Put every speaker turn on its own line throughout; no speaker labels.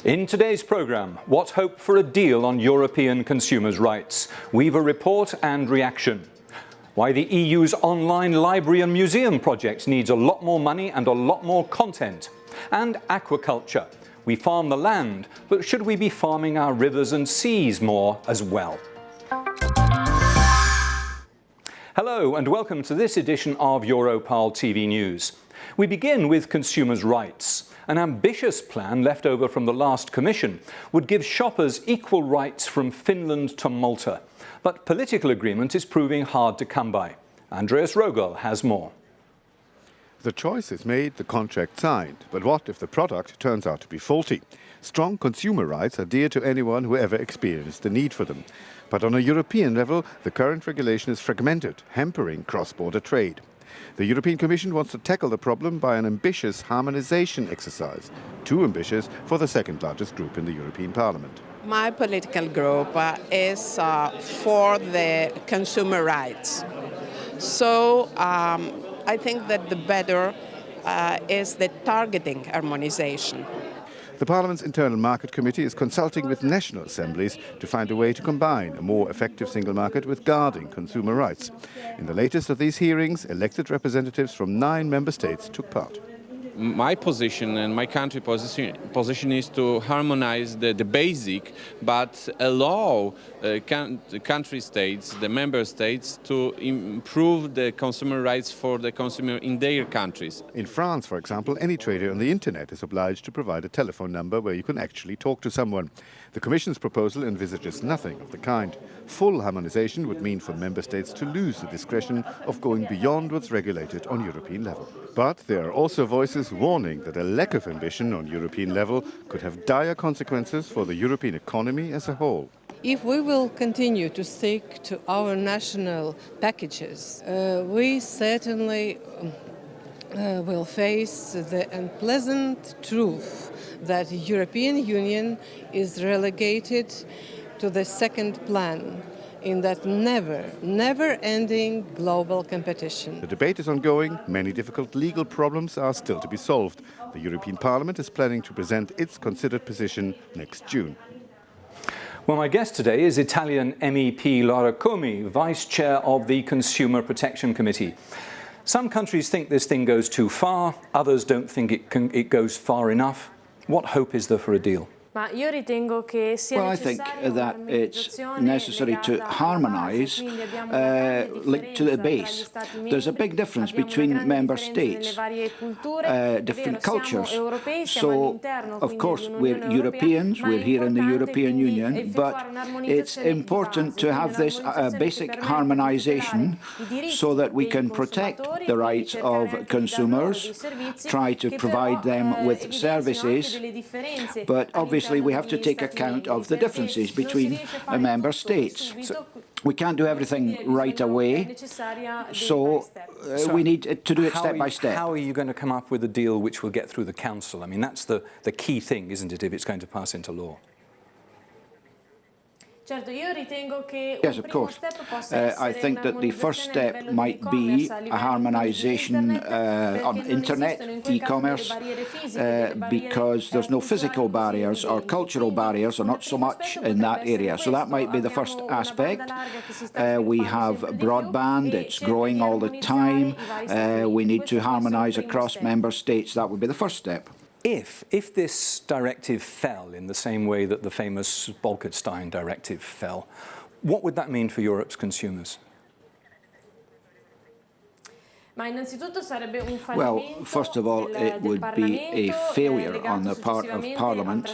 In today's programme, what hope for a deal on European consumers' rights? Weaver report and reaction. Why the EU's online library and museum project needs a lot more money and a lot more content. And aquaculture. We farm the land, but should we be farming our rivers and seas more as well? Hello and welcome to this edition of EuroparlTV News. We begin with consumers' rights. An ambitious plan left over from the last Commission would give shoppers equal rights from Finland to Malta. But political agreement is proving hard to come by. Andreas Rogel has more.
The choice is made, the contract signed. But what if the product turns out to be faulty? Strong consumer rights are dear to anyone who ever experienced the need for them. But on a European level, the current regulation is fragmented, hampering cross-border trade. The European Commission wants to tackle the problem by an ambitious harmonization exercise, too ambitious for the second largest group in the European Parliament.
My political group is for the consumer rights. So I think that the better is the targeting harmonization.
The Parliament's Internal Market Committee is consulting with national assemblies to find a way to combine a more effective single market with guarding consumer rights. In the latest of these hearings, elected representatives from 9 member states took part.
My position and my country position is to harmonize the basic, but allow country states, the member states, to improve the consumer rights for the consumer in their countries.
In France, for example, any trader on the internet is obliged to provide a telephone number where you can actually talk to someone. The Commission's proposal envisages nothing of the kind. Full harmonization would mean for member states to lose the discretion of going beyond what's regulated on European level. But there are also voices warning that a lack of ambition on European level could have dire consequences for the European economy as a whole.
If we will continue to stick to our national packages, we certainly will face the unpleasant truth that the European Union is relegated to the second plan in that never-ending global competition.
The debate is ongoing. Many difficult legal problems are still to be solved. The European Parliament is planning to present its considered position next June.
Well, my guest today is Italian MEP Lara Comi, Vice Chair of the Consumer Protection Committee. Some countries think this thing goes too far, others don't think it goes far enough. What hope is there for a deal?
Well, I think that it's necessary to harmonise linked to the base. There's a big difference between member states, different cultures. So, of course, we're Europeans, we're here in the European Union, but it's important to have this basic harmonisation so that we can protect the rights of consumers, try to provide them with services, but obviously we have to take account of the differences between member states. So we can't do everything right away, so we need to do it step by step.
How are you going to come up with a deal which will get through the Council? I mean, that's the key thing, isn't it, if it's going to pass into law?
Yes, of course.
I think that the first step might be a harmonisation on internet, e-commerce, because there's no physical barriers or cultural barriers, or not so much in that area. So that might be the first aspect. We have broadband, it's growing all the time. We need to harmonise across member states. That would be the first step.
If this directive fell in the same way that the famous Bolkestein directive fell, what would that mean for Europe's consumers?
Well, first of all, it would be a failure on the part of Parliament,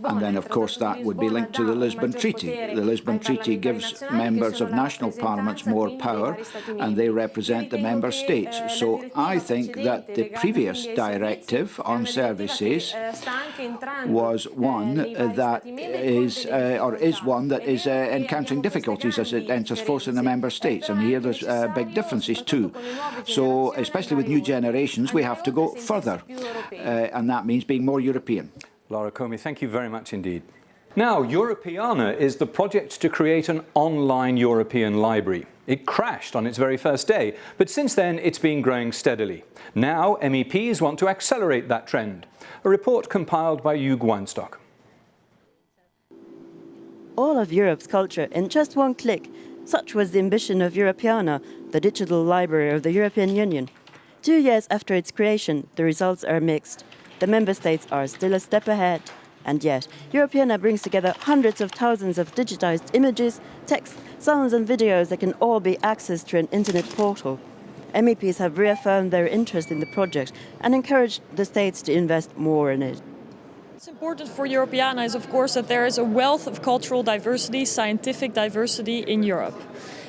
and then, of course, that would be linked to the Lisbon Treaty. The Lisbon Treaty gives members of national parliaments more power, and they represent the member states. So I think that the previous directive on services was one that is one that is encountering difficulties as it enters force in the member states, and here there's big differences too. So, especially with new generations, we have to go further, and that means being more European.
Lara Comi, thank you very much indeed. Now, Europeana is the project to create an online European library. It crashed on its very first day, but since then it's been growing steadily. Now MEPs want to accelerate that trend. A report compiled by Hugh Weinstock.
all of Europe's culture in just one click. Such was the ambition of Europeana, the digital library of the European Union. 2 years after its creation, the results are mixed. The member states are still a step ahead. And yet, Europeana brings together hundreds of thousands of digitized images, text, sounds and videos that can all be accessed through an internet portal. MEPs have reaffirmed their interest in the project and encouraged the states to invest more in it.
What's important for Europeana is, of course, that there is a wealth of cultural diversity, scientific diversity in Europe.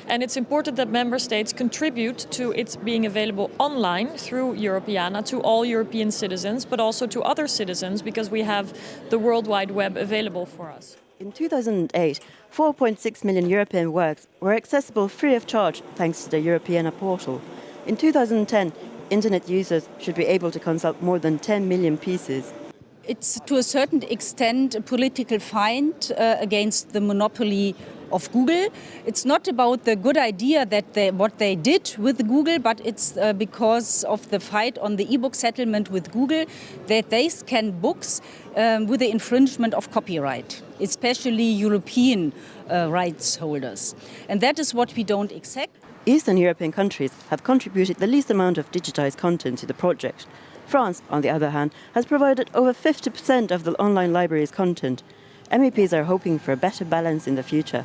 And it's important that member states contribute to its being available online through Europeana to all European citizens, but also to other citizens, because we have the World Wide Web available for us.
In 2008, 4.6 million European works were accessible free of charge thanks to the Europeana portal. In 2010, internet users should be able to consult more than 10 million pieces.
It's to a certain extent a political fight against the monopoly of Google. It's not about the good idea that what they did with Google, but it's because of the fight on the e-book settlement with Google that they scan books with the infringement of copyright, especially European rights holders. And that is what we don't accept.
Eastern European countries have contributed the least amount of digitized content to the project. France, on the other hand, has provided over 50% of the online library's content. MEPs are hoping for a better balance in the future.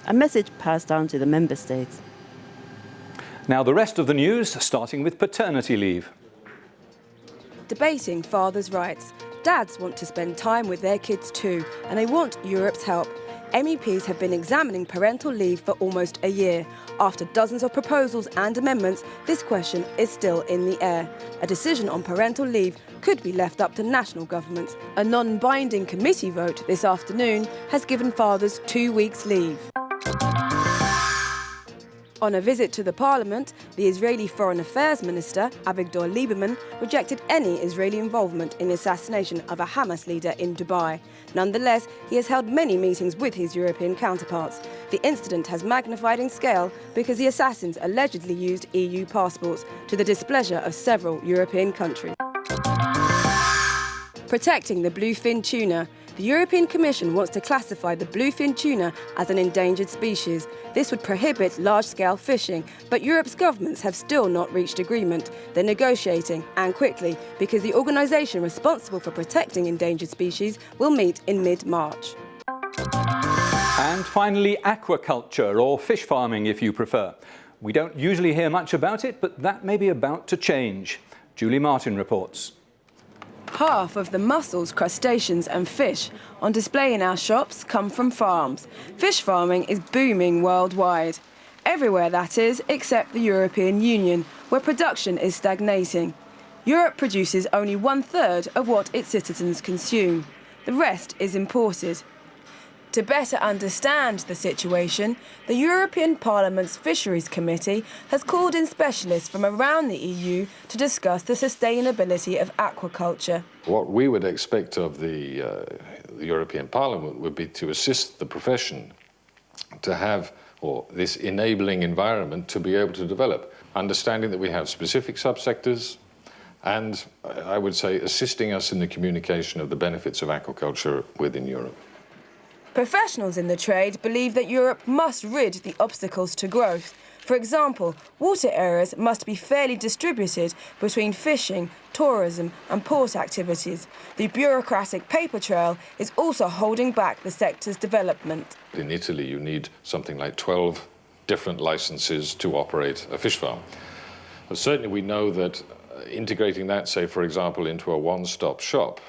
A message passed down to the member states.
Now the rest of the news, starting with paternity leave.
Debating fathers' rights. Dads want to spend time with their kids too, and they want Europe's help. MEPs have been examining parental leave for almost a year. After dozens of proposals and amendments, this question is still in the air. A decision on parental leave could be left up to national governments. A non-binding committee vote this afternoon has given fathers 2 weeks' leave. On a visit to the parliament, the Israeli Foreign Affairs Minister, Avigdor Lieberman, rejected any Israeli involvement in the assassination of a Hamas leader in Dubai. Nonetheless, he has held many meetings with his European counterparts. The incident has magnified in scale because the assassins allegedly used EU passports, to the displeasure of several European countries. Protecting the bluefin tuna. The European Commission wants to classify the bluefin tuna as an endangered species. This would prohibit large-scale fishing, but Europe's governments have still not reached agreement. They're negotiating, and quickly, because the organisation responsible for protecting endangered species will meet in mid-March.
And finally, aquaculture, or fish farming if you prefer. We don't usually hear much about it, but that may be about to change. Julie Martin reports.
Half of the mussels, crustaceans and fish on display in our shops come from farms. Fish farming is booming worldwide. Everywhere, that is, except the European Union, where production is stagnating. Europe produces only 1/3 of what its citizens consume. The rest is imported. To better understand the situation, the European Parliament's Fisheries Committee has called in specialists from around the EU to discuss the sustainability of aquaculture.
What we would expect of the European Parliament would be to assist the profession to have, or this enabling environment to be able to develop, understanding that we have specific subsectors, and I would say assisting us in the communication of the benefits of aquaculture within Europe.
Professionals in the trade believe that Europe must rid the obstacles to growth. For example, water areas must be fairly distributed between fishing, tourism and port activities. The bureaucratic paper trail is also holding back the sector's development.
In Italy, you need something like 12 different licenses to operate a fish farm. But certainly we know that integrating that, say, for example, into a one-stop shop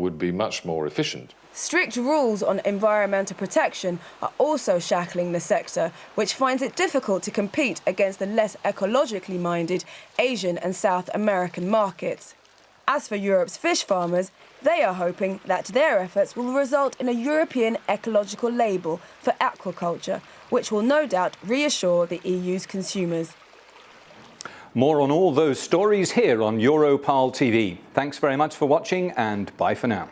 would be much more efficient.
Strict rules on environmental protection are also shackling the sector, which finds it difficult to compete against the less ecologically minded Asian and South American markets. As for Europe's fish farmers, they are hoping that their efforts will result in a European ecological label for aquaculture, which will no doubt reassure the EU's consumers.
More on all those stories here on EuroparlTV. Thanks very much for watching, and bye for now.